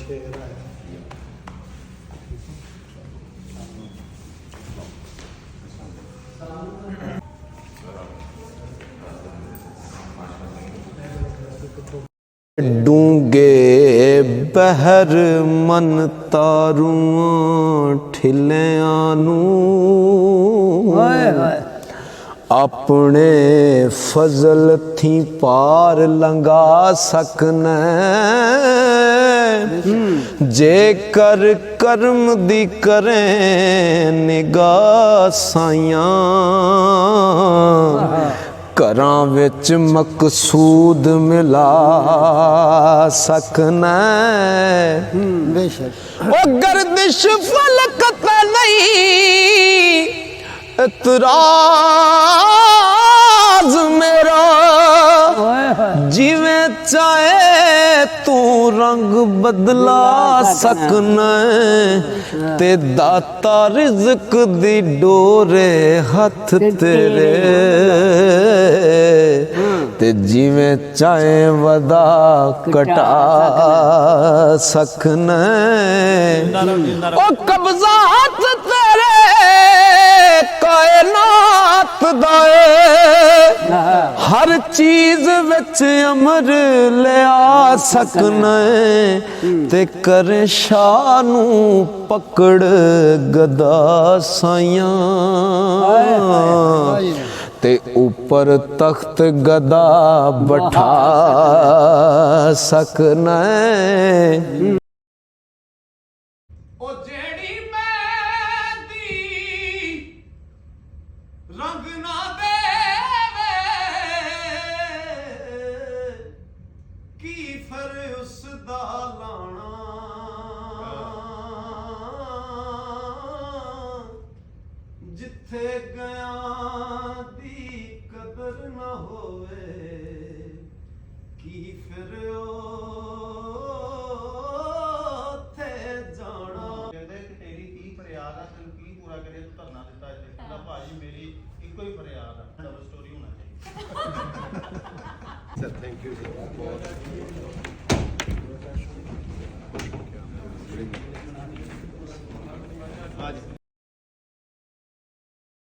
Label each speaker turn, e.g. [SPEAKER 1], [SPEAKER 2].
[SPEAKER 1] ਸ਼ੇਰ ਹੈ।
[SPEAKER 2] ਡੂੰਗੇ ਬਹਿਰ ਮਨ ਤਾਰੂਆਂ ਠਿਲਿਆਂ ਨੂੰ ਆਪਣੇ ਫਜ਼ਲ ਥੀ ਪਾਰ ਲੰਘਾ ਸਕਨੈ ਜੇ ਕਰ ਕਰਮ ਦੀ ਕਰੇ ਨਿਗਾਹ ਸਾਈਆਂ ਘਰਾਂ ਵਿੱਚ ਮਕਸੂਦ ਮਿਲਾ ਸਕਨੈ ਉਹ ਗਰਦਿਸ਼ ਫਲਕ ਤਾਂ ਨਹੀਂ ਇਤਰਾਜ਼ ਮੇਰਾ ਜਿਵੇਂ ਚਾਹੇ ਤੂੰ ਰੰਗ ਬਦਲਾ ਸਕਨੈ ਤੇ ਦਾਤਾ ਰਿਜ਼ਕ ਦੀ ਡੋਰੇ ਹੱਥ ਤੇਰੇ ਤੇ ਜਿਵੇਂ ਚਾਹੇ ਵਦਾ ਕਟਾ ਸਕਨੈ ਉਹ ਕਬਜ਼ਾ ਹੱਥ ਤੇਰੇ ਕਾਇਨਾਤ ਦਾ ਹਰ ਚੀਜ਼ ਵਿੱਚ ਅਮਰ ਲਿਆ ਸਕਨੈ ਤੇ ਕਰ ਸ਼ਾਹ ਨੂੰ ਪਕੜ ਗਦਾ ਸਾਈਆਂ ਤੇ ਉੱਪਰ ਤਖਤ ਗਦਾ ਬਿਠਾ ਸਕਨੈ
[SPEAKER 3] रंग ना देवे की फिर उसदा लाना जिथे गया दी कदर ना होवे की फिर ओथे जाना कहते कि तेरी की फरियाद है तैनूं की पूरा करे तू धरना दिता इत्थे कहंदा भाजी मेरी ਇੱਕੋ ਹੀ ਫਰਿਆਦ ਆ ਡਬਲ ਸਟੋਰੀ ਹੋਣਾ ਚਾਹੀਦਾ
[SPEAKER 1] ਸਰ ਥੈਂਕ ਯੂ ਜੀ ਬਹੁਤ